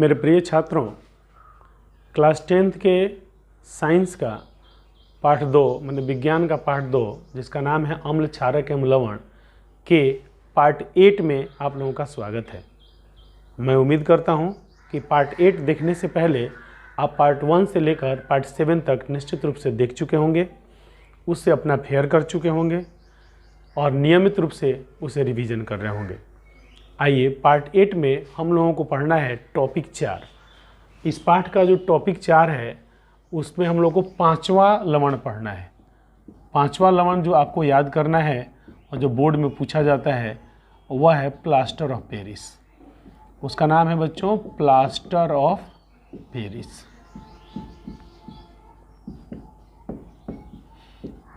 मेरे प्रिय छात्रों, क्लास 10th के साइंस का पाठ 2 मतलब विज्ञान का पाठ 2 जिसका नाम है अम्ल क्षारक एवं लवण के पार्ट 8 में आप लोगों का स्वागत है। मैं उम्मीद करता हूं कि पार्ट 8 देखने से पहले आप पार्ट 1 से लेकर पार्ट 7 तक निश्चित रूप से देख चुके होंगे, उससे अपना फेयर कर चुके होंगे और नियमित रूप से उसे रिवीजन कर रहे होंगे। आइए पार्ट 8 में हम लोगों को पढ़ना है टॉपिक 4। इस पाठ का जो टॉपिक 4 है उसमें हम लोग को 5वां लवण पढ़ना है। 5वां लवण जो आपको याद करना है और जो बोर्ड में पूछा जाता है वह है प्लास्टर ऑफ पेरिस। उसका नाम है बच्चों प्लास्टर ऑफ पेरिस।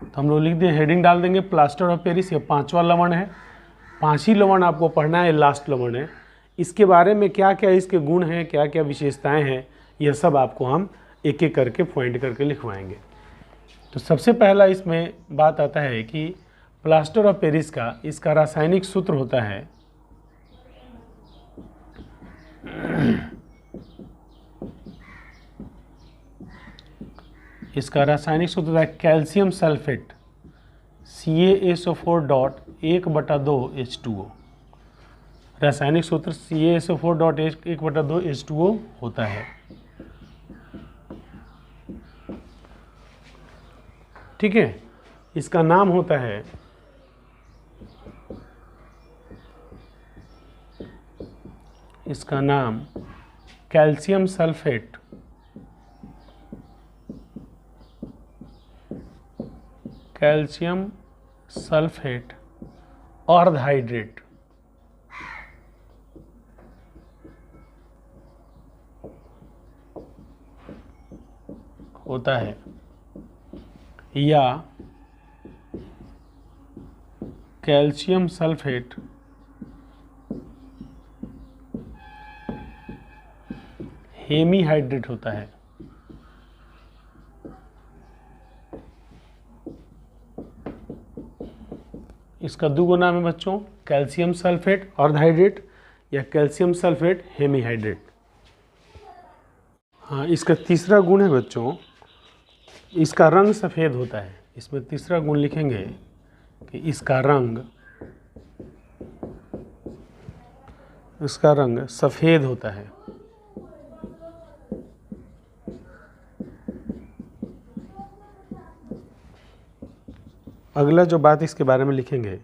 तो हम लोग लिख दें, हेडिंग डाल देंगे प्लास्टर ऑफ पेरिस। ये 5वां लवण है। 5 ही लवण आपको पढ़ना है, लास्ट लवण है। इसके बारे में क्या क्या इसके गुण हैं, क्या क्या विशेषताएं हैं, यह सब आपको हम एक एक करके पॉइंट करके लिखवाएंगे। तो सबसे पहला इसमें बात आता है कि प्लास्टर ऑफ पेरिस का इसका रासायनिक सूत्र होता है कैल्शियम सल्फेट CaSO4.1/2H2O। रासायनिक सूत्र CaSO4.1/2H2O होता है। ठीक है, इसका नाम होता है कैल्शियम सल्फेट अर्धहाइड्रेट होता है या कैल्शियम सल्फेट हेमीहाइड्रेट होता है। इसका दो नाम है बच्चों, कैल्शियम सल्फेट अर्धहाइड्रेट या कैल्शियम सल्फेट हेमीहाइड्रेट। हाँ, इसका तीसरा गुण है बच्चों, इसका रंग सफ़ेद होता है। इसमें तीसरा गुण लिखेंगे कि इसका रंग सफ़ेद होता है। अगला जो बात इसके बारे में लिखेंगे,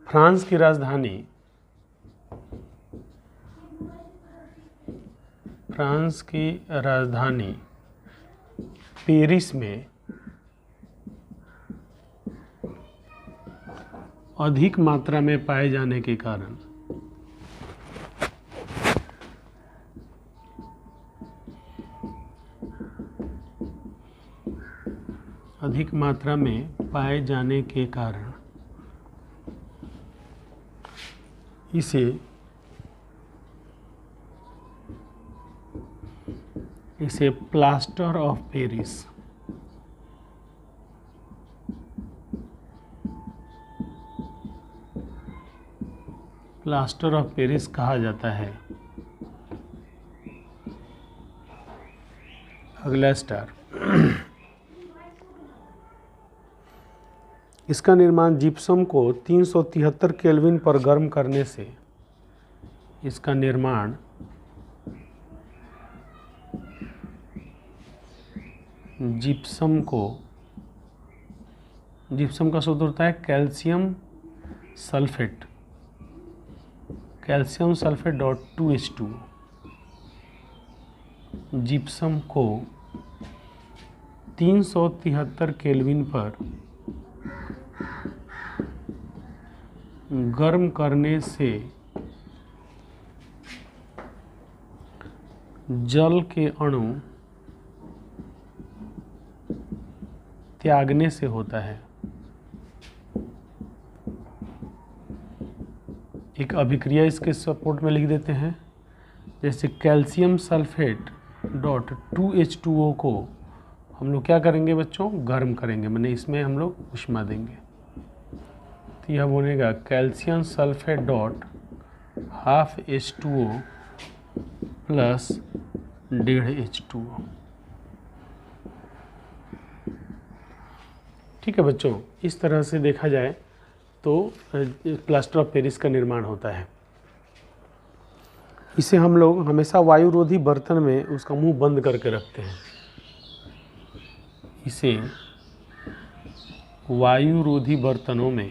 फ्रांस की राजधानी पेरिस में अधिक मात्रा में पाए जाने के कारण इसे प्लास्टर ऑफ पेरिस कहा जाता है। अगला स्टार, इसका निर्माण जिप्सम को 373 केल्विन पर गर्म करने से जिप्सम का सूत्र होता है कैल्शियम सल्फेट .2H2। जिप्सम को 373 केल्विन पर गर्म करने से जल के अणु त्यागने से होता है। एक अभिक्रिया इसके सपोर्ट में लिख देते हैं, जैसे कैल्शियम सल्फेट .2H2O को हम लोग क्या करेंगे बच्चों, गर्म करेंगे, माने इसमें हम लोग ऊष्मा देंगे। तो यह बनेगा calcium sulphate .12H2O plus 1.5 H2O। ठीक है बच्चों, इस तरह से देखा जाए तो प्लास्टर ऑफ पेरिस का निर्माण होता है। इसे हम लोग हमेशा वायुरोधी बर्तन में उसका मुंह बंद करके रखते हैं। इसे वायुरोधी बर्तनों में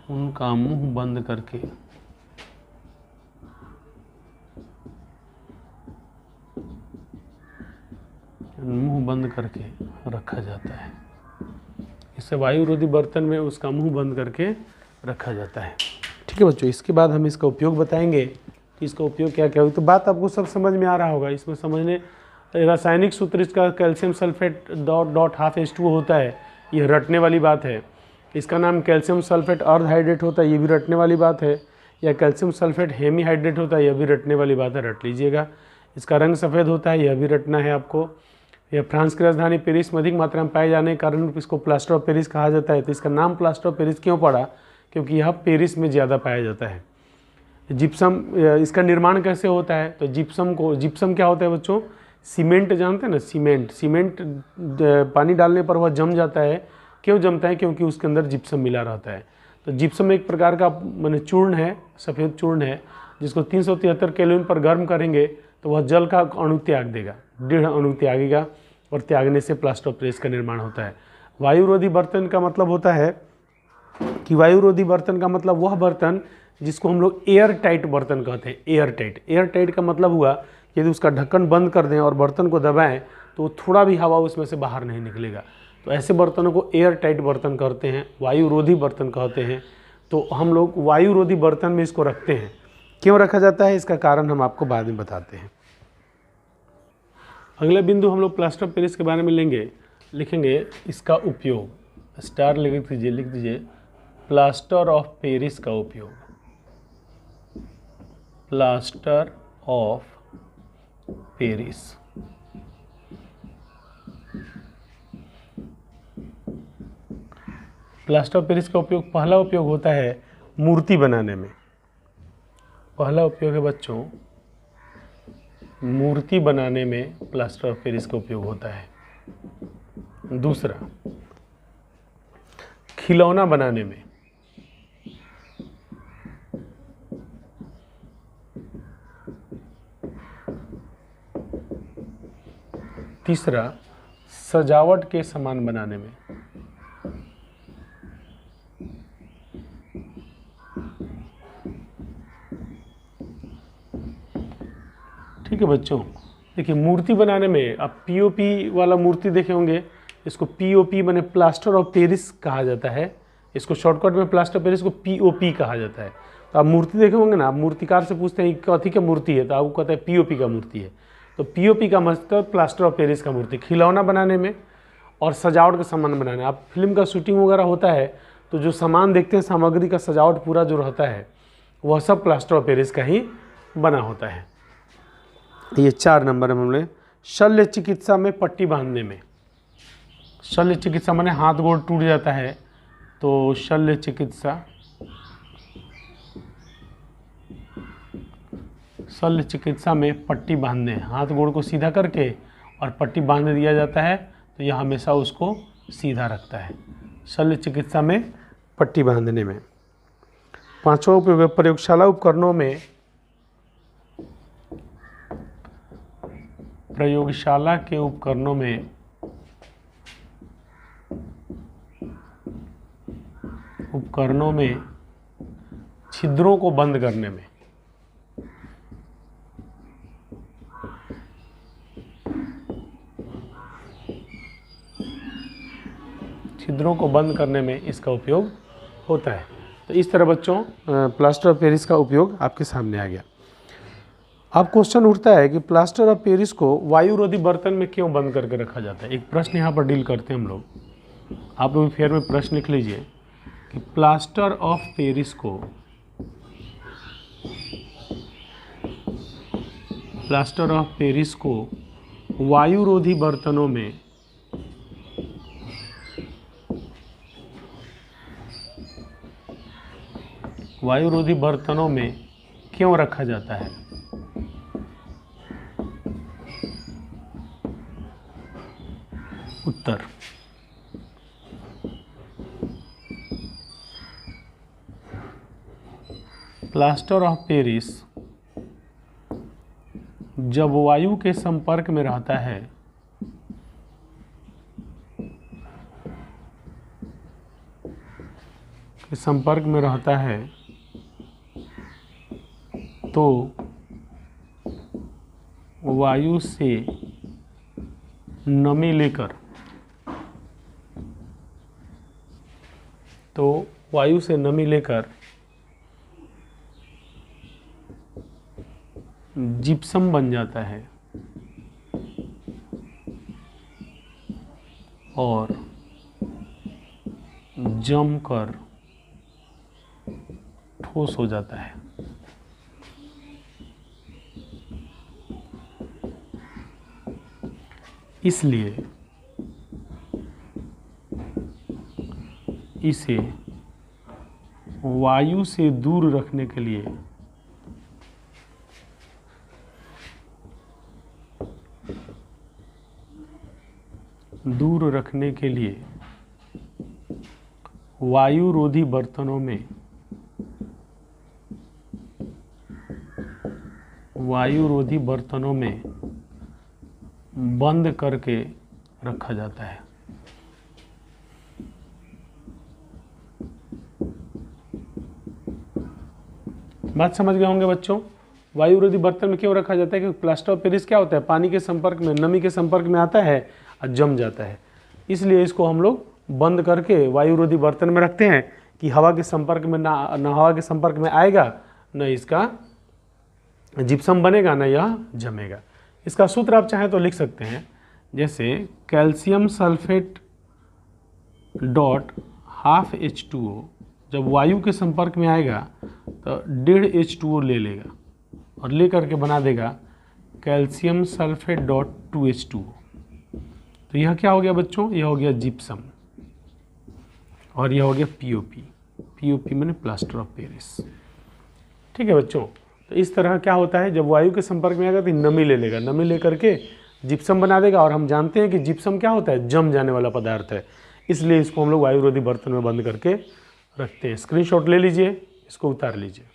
उनका मुंह बंद करके रखा जाता है। इसे वायुरोधी बर्तन में उसका मुंह बंद करके रखा जाता है। ठीक है बच्चों, इसके बाद हम इसका उपयोग बताएंगे कि इसका उपयोग क्या क्या होगा। तो बात आपको सब समझ में आ रहा होगा। इसमें समझने रासायनिक सूत्र इसका calcium sulphate dot half H2O होता है, यह रटने वाली बात है। इसका नाम कैल्शियम सल्फेट अर्ध हाइड्रेट होता है, ये भी रटने वाली बात है। या कैल्शियम सल्फेट हेमी हाइड्रेट होता है, यह भी रटने वाली बात है, रट लीजिएगा। इसका रंग सफ़ेद होता है, यह भी रटना है आपको। यह फ्रांस की राजधानी पेरिस में अधिक मात्रा में पाए जाने के कारण इसको प्लास्टर ऑफ पेरिस कहा जाता है। तो इसका नाम प्लास्टर ऑफ पेरिस क्यों पड़ा? क्योंकि यह पेरिस में ज़्यादा पाया जाता है। जिप्सम, इसका निर्माण कैसे होता है? तो जिप्सम क्या होता है बच्चों? सीमेंट जानते हैं ना, सीमेंट पानी डालने पर वह जम जाता है। क्यों जमता है? क्योंकि उसके अंदर जिप्सम मिला रहता है। तो जिप्सम एक प्रकार का माने चूर्ण है, सफ़ेद चूर्ण है, जिसको 373 केल्विन पर गर्म करेंगे तो वह जल का अणु त्याग देगा, 1.5 अणु त्यागेगा, और त्यागने से प्लास्टर ऑफ पेरिस का निर्माण होता है। वायुरोधी बर्तन का मतलब होता है कि वायुरोधी बर्तन का मतलब वह बर्तन जिसको हम लोग एयर टाइट बर्तन कहते हैं। एयर टाइट का मतलब हुआ यदि उसका ढक्कन बंद कर दें और बर्तन को दबाएं तो थोड़ा भी हवा उसमें से बाहर नहीं निकलेगा। तो ऐसे बर्तनों को एयर टाइट बर्तन कहते हैं, वायुरोधी बर्तन कहते हैं। तो हम लोग वायुरोधी बर्तन में इसको रखते हैं। क्यों रखा जाता है इसका कारण हम आपको बाद में बताते हैं। अगला बिंदु हम लोग प्लास्टर ऑफ पेरिस के बारे में लिखेंगे इसका उपयोग। स्टार लिख दीजिए प्लास्टर ऑफ पेरिस का उपयोग। Plaster of Paris plaster of Paris का उपयोग, पहला उपयोग होता है मूर्ति बनाने में। पहला उपयोग है बच्चों मूर्ति बनाने में प्लास्टर ऑफ पेरिस का उपयोग होता है। दूसरा खिलौना बनाने में। तीसरा सजावट के सामान बनाने में। ठीक है बच्चों, देखिए मूर्ति बनाने में आप पीओपी वाला मूर्ति देखे होंगे, इसको पीओपी माने प्लास्टर ऑफ पेरिस कहा जाता है। इसको शॉर्टकट में प्लास्टर ऑफ पेरिस को पीओपी कहा जाता है। तो आप मूर्ति देखे होंगे ना, आप मूर्तिकार से पूछते हैं कथी का मूर्ति है, तो आपको कहता है पीओपी का मूर्ति है। तो पीओपी का मतलब प्लास्टर ऑफ पेरिस का मूर्ति। खिलौना बनाने में और सजावट का सामान बनाने। आप फिल्म का शूटिंग वगैरह होता है तो जो सामान देखते हैं, सामग्री का सजावट पूरा जो रहता है वह सब प्लास्टर ऑफ पेरिस का ही बना होता है। ये 4 नंबर में हमने शल्य चिकित्सा में पट्टी बांधने में। शल्य चिकित्सा माने हाथ गोड़ टूट जाता है, तो शल्य चिकित्सा में पट्टी बांधने, हाथ गोड़ को सीधा करके और पट्टी बांध दिया जाता है, तो यह हमेशा उसको सीधा रखता है। शल्य चिकित्सा में पट्टी बांधने में। 5वां उपयोग प्रयोगशाला उपकरणों में। प्रयोगशाला के उपकरणों में छिद्रों को बंद करने में। छिद्रों को बंद करने में इसका उपयोग होता है। तो इस तरह बच्चों प्लास्टर ऑफ पेरिस का उपयोग आपके सामने आ गया। अब क्वेश्चन उठता है कि प्लास्टर ऑफ पेरिस को वायुरोधी बर्तन में क्यों बंद करके रखा जाता है। एक प्रश्न यहाँ पर डील करते हैं हम लोग। आप लोग फेयर में प्रश्न लिख लीजिए कि प्लास्टर ऑफ पेरिस को वायुरोधी बर्तनों में वायुरोधी बर्तनों में क्यों रखा जाता है? उत्तर, प्लास्टर ऑफ पेरिस जब वायु के संपर्क में रहता है तो वायु से नमी लेकर जिप्सम बन जाता है और जमकर ठोस हो जाता है। इसलिए इसे वायु से दूर रखने के लिए वायुरोधी बर्तनों में बंद करके रखा जाता है। बात समझ गए होंगे बच्चों। वायुरोधी बर्तन में क्यों रखा जाता है? क्योंकि प्लास्टर ऑफ पेरिस क्या होता है, पानी के संपर्क में, नमी के संपर्क में आता है और जम जाता है। इसलिए इसको हम लोग बंद करके वायुरोधी बर्तन में रखते हैं कि हवा के संपर्क में ना हवा के संपर्क में आएगा, न इसका जिप्सम बनेगा, न यह जमेगा। इसका सूत्र आप चाहें तो लिख सकते हैं, जैसे calcium sulphate dot half H2O जब वायु के संपर्क में आएगा तो 1.5 H2O ले लेगा और ले करके बना देगा कैल्शियम सल्फेट डॉट 2H2O। तो यह क्या हो गया बच्चों? यह हो गया जिप्सम और यह हो गया POP मैंने प्लास्टर ऑफ पेरिस। ठीक है बच्चों। तो इस तरह क्या होता है, जब वायु के संपर्क में आएगा तो नमी ले लेगा, नमी ले करके जिप्सम बना देगा। और हम जानते हैं कि जिप्सम क्या होता है, जम जाने वाला पदार्थ है। इसलिए इसको हम लोग वायुरोधी बर्तन में बंद करके रखते हैं। स्क्रीनशॉट ले लीजिए, इसको उतार लीजिए।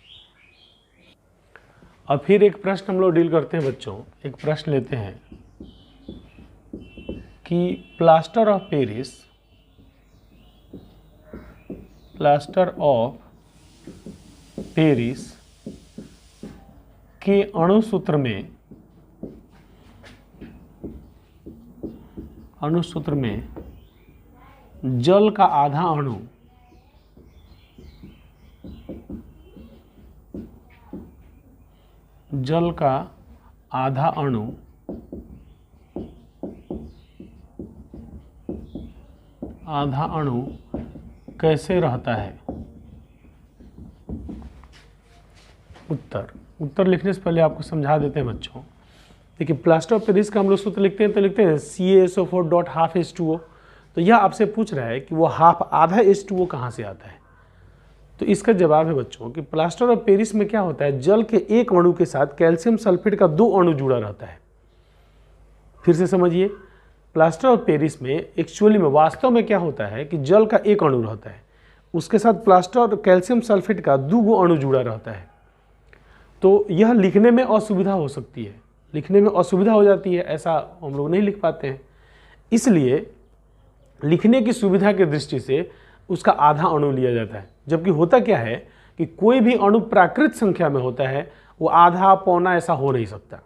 अब फिर एक प्रश्न हम लोग डील करते हैं बच्चों। एक प्रश्न लेते हैं कि प्लास्टर ऑफ पेरिस के अणुसूत्र में जल का आधा अणु आधा अणु कैसे रहता है? उत्तर लिखने से पहले आपको समझा देते हैं बच्चों। देखिए, प्लास्टर ऑफ पेरिस का हम लोग सूत्र लिखते हैं तो लिखते हैं CaSO4 डॉट हाफ H2O। तो यह आपसे पूछ रहा है कि वो आधा H2O कहाँ से आता है। तो इसका जवाब है बच्चों कि प्लास्टर ऑफ पेरिस में क्या होता है, जल के एक अणु के साथ कैल्शियम सल्फेट का 2 अणु जुड़ा रहता है। फिर से समझिए, प्लास्टर ऑफ पेरिस में एक्चुअली में वास्तव में क्या होता है कि जल का एक अणु रहता है, उसके साथ प्लास्टर और कैल्शियम सल्फेट का 2 अणु जुड़ा रहता है। तो यह लिखने में असुविधा हो सकती है, लिखने में असुविधा हो जाती है, ऐसा हम लोग नहीं लिख पाते हैं। इसलिए लिखने की सुविधा की दृष्टि से उसका आधा अणु लिया जाता है। जबकि होता क्या है कि कोई भी अणु प्राकृत संख्या में होता है, वो आधा पौना ऐसा हो नहीं सकता।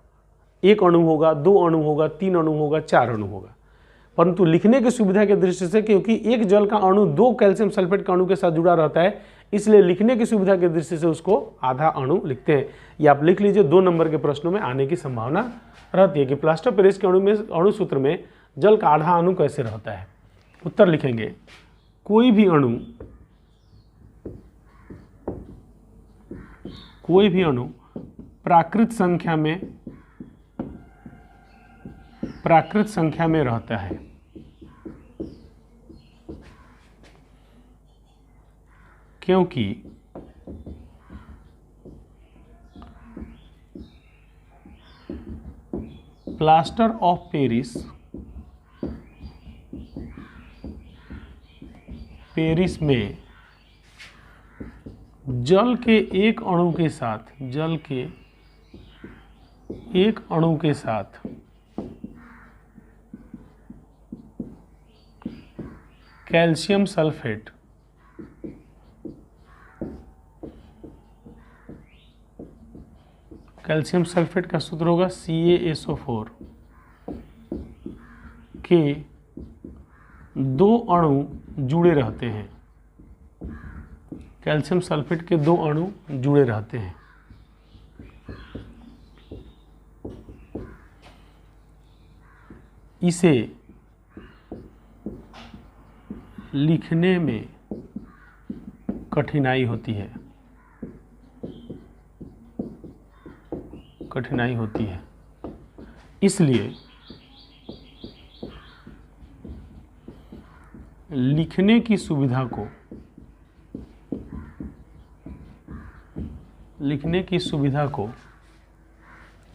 1 अणु होगा, 2 अणु होगा, 3 अणु होगा, 4 अणु होगा। परंतु लिखने की सुविधा की दृष्टि से, क्योंकि एक जल का अणु 2 कैल्शियम सल्फेट के अणु के साथ जुड़ा रहता है, इसलिए लिखने की सुविधा की दृष्टि से उसको आधा अणु लिखते हैं। ये आप लिख लीजिए, 2 नंबर के प्रश्नों में आने की संभावना रहती है कि प्लास्टर पेरिस के अणु सूत्र में जल का आधा अणु कैसे रहता है। उत्तर लिखेंगे, कोई भी अणु प्राकृत संख्या में रहता है। क्योंकि प्लास्टर ऑफ पेरिस में जल के एक अणु के साथ कैल्शियम सल्फेट का सूत्र होगा CaSO4 के दो अणु जुड़े रहते हैं। कैल्शियम सल्फेट के दो अणु जुड़े रहते हैं। इसे लिखने में कठिनाई होती है, इसलिए लिखने की सुविधा को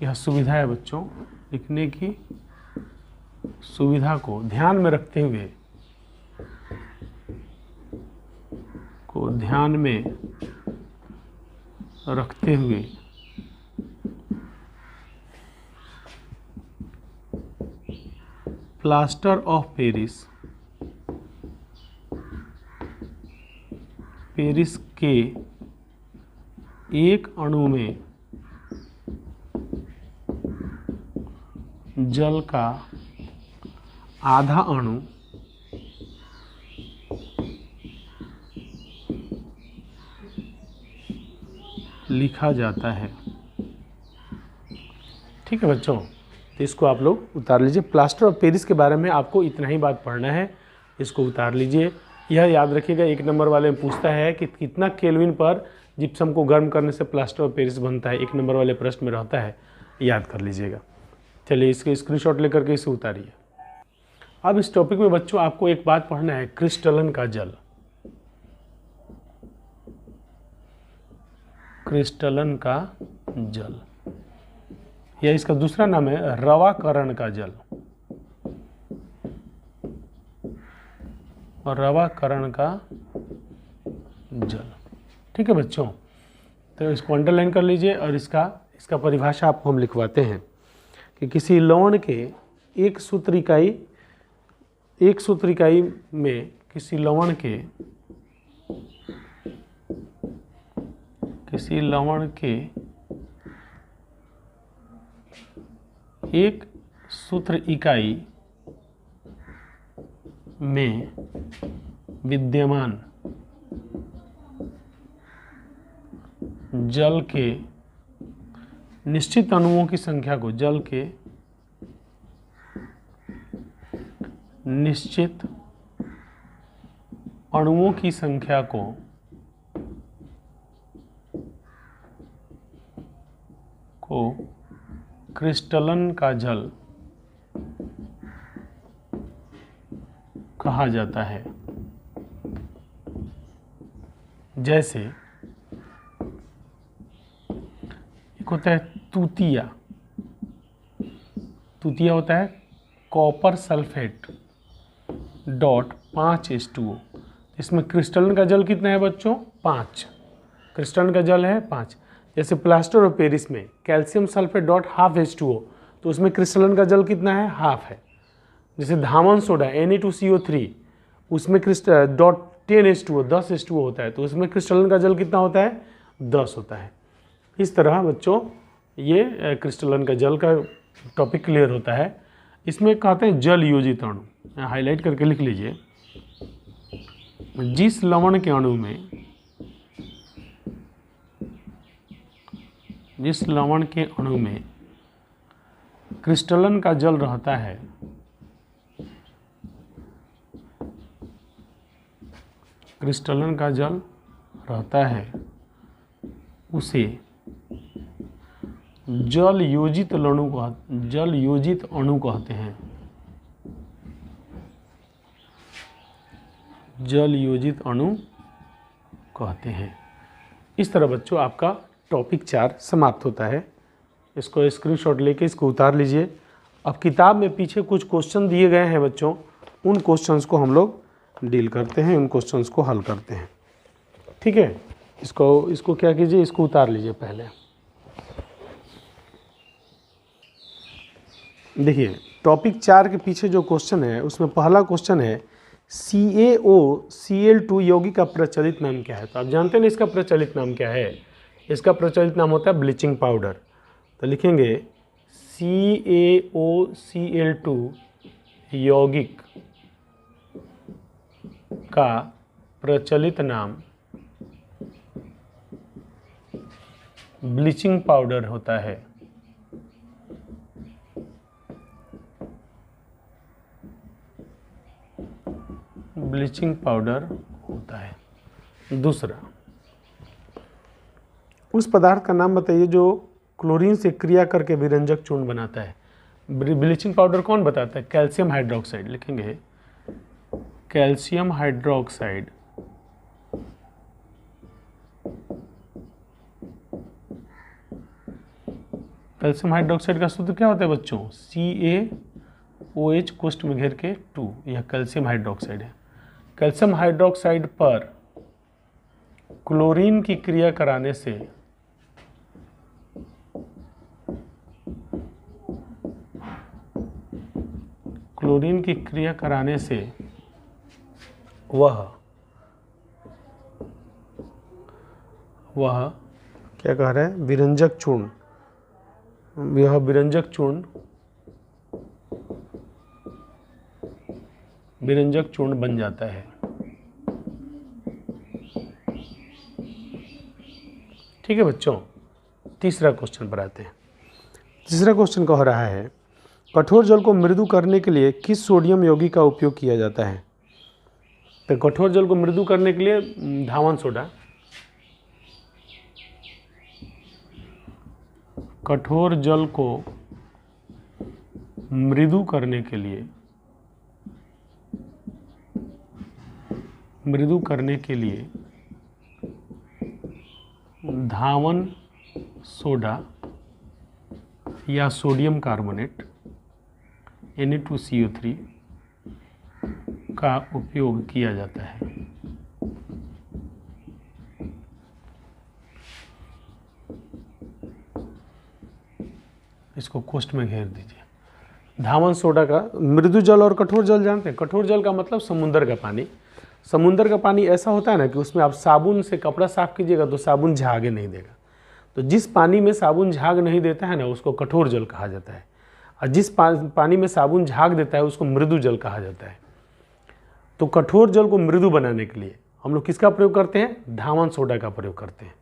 यह सुविधा है बच्चों, लिखने की सुविधा को ध्यान में रखते हुए प्लास्टर ऑफ पेरिस के एक अणु में जल का आधा अणु लिखा जाता है। ठीक है बच्चों, तो इसको आप लोग उतार लीजिए। प्लास्टर ऑफ पेरिस के बारे में आपको इतना ही बात पढ़ना है, इसको उतार लीजिए। यह याद रखिएगा, 1 नंबर वाले में पूछता है कि कितना केल्विन पर जिप्सम को गर्म करने से प्लास्टर ऑफ पेरिस बनता है। 1 नंबर वाले प्रश्न में रहता है, याद कर लीजिएगा। चलिए इसके स्क्रीनशॉट लेकर के इसे उतारिए। अब इस टॉपिक में बच्चों आपको एक बात पढ़ना है, क्रिस्टलन का जल। क्रिस्टलन का जल, या इसका दूसरा नाम है रवाकरण का जल। और रवाकरण का जल, ठीक है बच्चों। तो इसको अंडरलाइन कर लीजिए और इसका परिभाषा आपको हम लिखवाते हैं कि किसी लवण के एक सूत्र इकाई में किसी लवण के एक सूत्र इकाई में विद्यमान जल के निश्चित अणुओं की संख्या को, जल के निश्चित अणुओं की संख्या को क्रिस्टलन का जल कहा जाता है। जैसे एक होता है तूतिया होता है कॉपर सल्फेट डॉट 5H2O। इसमें क्रिस्टलन का जल कितना है बच्चों? 5। क्रिस्टलन का जल है 5। जैसे प्लास्टर ऑफ पेरिस में calcium sulphate dot half H2O, तो उसमें क्रिस्टलन का जल कितना है? हाफ है। जैसे धामन सोडा Na2CO3, उसमें डॉट 10H2O 10H2O होता है, तो उसमें क्रिस्टलन का जल कितना होता है? 10 होता है। इस तरह बच्चों ये क्रिस्टलन का जल का टॉपिक क्लियर होता है। इसमें कहते हैं जल योजित अणु, हाईलाइट करके लिख लीजिए। जिस लवण के अणु में क्रिस्टलन का जल रहता है, उसे जल योजित अणु कहते हैं। जल योजित अणु कहते हैं। इस तरह बच्चों आपका टॉपिक 4 समाप्त होता है। इसको स्क्रीनशॉट लेके इसको उतार लीजिए अब किताब में पीछे कुछ क्वेश्चन दिए गए हैं बच्चों, उन क्वेश्चंस को हम लोग डील करते हैं, उन क्वेश्चंस को हल करते हैं। ठीक है, इसको क्या कीजिए, इसको उतार लीजिए पहले। देखिए टॉपिक 4 के पीछे जो क्वेश्चन है उसमें पहला क्वेश्चन है CaOCl2 यौगिक का प्रचलित नाम क्या है। तो आप जानते हैं ना इसका प्रचलित नाम क्या है, इसका प्रचलित नाम होता है ब्लीचिंग पाउडर। तो लिखेंगे CaOCl2 यौगिक का प्रचलित नाम ब्लीचिंग पाउडर होता है। ब्लीचिंग पाउडर होता है। दूसरा, उस पदार्थ का नाम बताइए जो क्लोरीन से क्रिया करके विरंजक चूर्ण बनाता है। ब्लीचिंग पाउडर कौन बताता है? Calcium hydroxide. लिखेंगे कैल्शियम हाइड्रोक्साइड कैल्शियम हाइड्रोक्साइड का सूत्र क्या होता है बच्चों? CaOH कोष्ठ में घेर के 2, यह कैल्शियम हाइड्रोक्साइड है। कैल्शियम हाइड्रोक्साइड पर क्लोरीन की क्रिया कराने से वह क्या कह रहा है? विरंजक चूर्ण, यह विरंजक चूर्ण बन जाता है। ठीक है बच्चों, तीसरा क्वेश्चन पर आते हैं। तीसरा क्वेश्चन कह रहा है कठोर जल को मृदु करने के लिए किस सोडियम यौगिक का उपयोग किया जाता है? तो कठोर जल को मृदु करने के लिए धावन सोडा, कठोर जल को मृदु करने के लिए धावन सोडा या सोडियम कार्बोनेट Na2CO3 का उपयोग किया जाता है। इसको कोष्ठ में घेर दीजिए। धावन सोडा का मृदु जल और कठोर जल जानते हैं? कठोर जल का मतलब समुद्र का पानी। समुद्र का पानी ऐसा होता है ना कि उसमें आप साबुन से कपड़ा साफ कीजिएगा तो साबुन झागे नहीं देगा। तो जिस पानी में साबुन झाग नहीं देता है ना उसको कठोर जल कहा जाता है, और जिस पानी में साबुन झाग देता है उसको मृदु जल कहा जाता है। तो कठोर जल को मृदु बनाने के लिए हम लोग किसका प्रयोग करते हैं? धावन सोडा का प्रयोग करते हैं।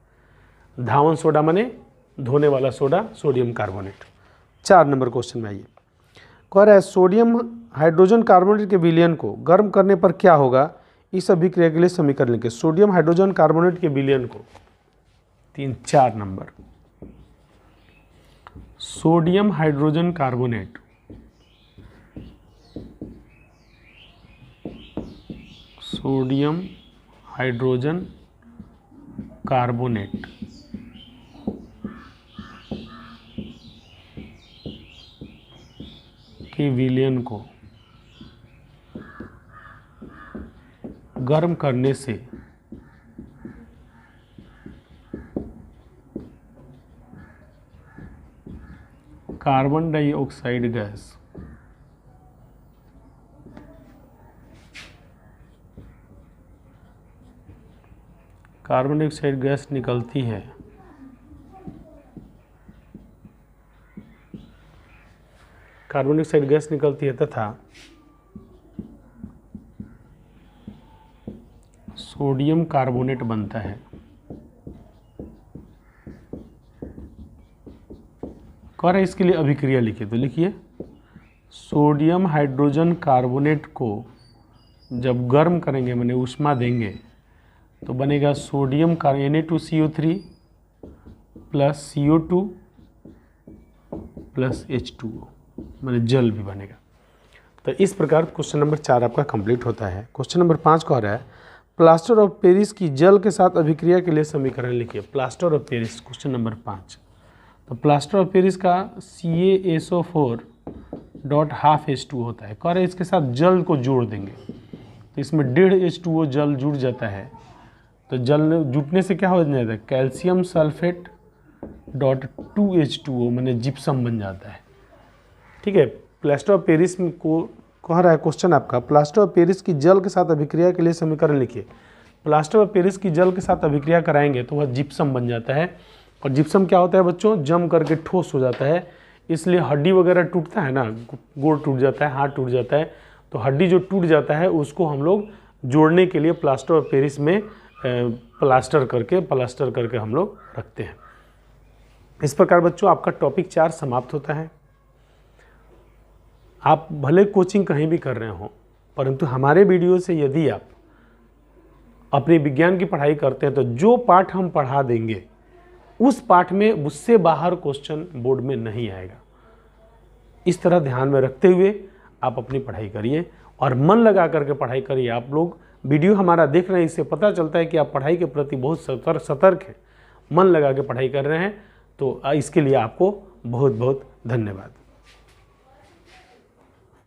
धावन सोडा माने धोने वाला soda, sodium carbonate. 4 number question में आइए, कह रहा है सोडियम हाइड्रोजन कार्बोनेट के विलयन को गर्म करने पर क्या होगा? इस अभिक्रिया के लिए समीकरण लिखें। सोडियम हाइड्रोजन कार्बोनेट के विलयन को 4 नंबर, सोडियम हाइड्रोजन कार्बोनेट के विलयन को गर्म करने से कार्बन डाइऑक्साइड गैस निकलती है। कार्बन डाइऑक्साइड गैस निकलती है तथा सोडियम कार्बोनेट बनता है। कह रहा है इसके लिए अभिक्रिया लिखिए। तो लिखिए सोडियम हाइड्रोजन कार्बोनेट को जब गर्म करेंगे माने ऊष्मा देंगे तो बनेगा sodium Na2CO3 plus CO2 plus H2O, माने जल भी बनेगा। तो इस प्रकार क्वेश्चन नंबर 4 आपका कंप्लीट होता है। क्वेश्चन नंबर 5 कह रहा है प्लास्टर ऑफ पेरिस की जल के साथ अभिक्रिया के लिए समीकरण लिखिए। Plaster of Paris question number 5। तो प्लास्टर ऑफ पेरिस का CaSO4 डॉट हाफ H2O होता है। कह रहे इसके साथ जल को जोड़ देंगे तो इसमें 1.5 H2O जल जुड़ जाता है। तो जल जुटने से क्या हो जाता है, कैल्शियम सल्फेट डॉट 2 H2O मैंने जिप्सम बन जाता है। ठीक है, प्लास्टर ऑफ पेरिस में को कह रहा है क्वेश्चन आपका, प्लास्टर ऑफ पेरिस की जल के साथ अभिक्रिया के लिए समीकरण लिखिए। प्लास्टर ऑफ पेरिस की जल के साथ अभिक्रिया कराएंगे तो वह जिप्सम बन जाता है। और जिप्सम क्या होता है बच्चों, जम करके ठोस हो जाता है, इसलिए हड्डी वगैरह टूटता है ना, गोड़ टूट जाता है, हाथ टूट जाता है, तो हड्डी जो टूट जाता है उसको हम लोग जोड़ने के लिए प्लास्टर ऑफ पेरिस में प्लास्टर करके हम लोग रखते हैं। इस प्रकार बच्चों आपका टॉपिक 4 समाप्त होता है। आप भले कोचिंग कहीं भी कर रहे हो, परंतु हमारे वीडियो से यदि आप अपने विज्ञान की पढ़ाई करते हैं तो जो पाठ हम पढ़ा देंगे उस पाठ में उससे बाहर क्वेश्चन बोर्ड में नहीं आएगा। इस तरह ध्यान में रखते हुए आप अपनी पढ़ाई करिए और मन लगा करके पढ़ाई करिए। आप लोग वीडियो हमारा देख रहे हैं, इससे पता चलता है कि आप पढ़ाई के प्रति बहुत सतर्क हैं, मन लगा के पढ़ाई कर रहे हैं। तो इसके लिए आपको बहुत बहुत धन्यवाद।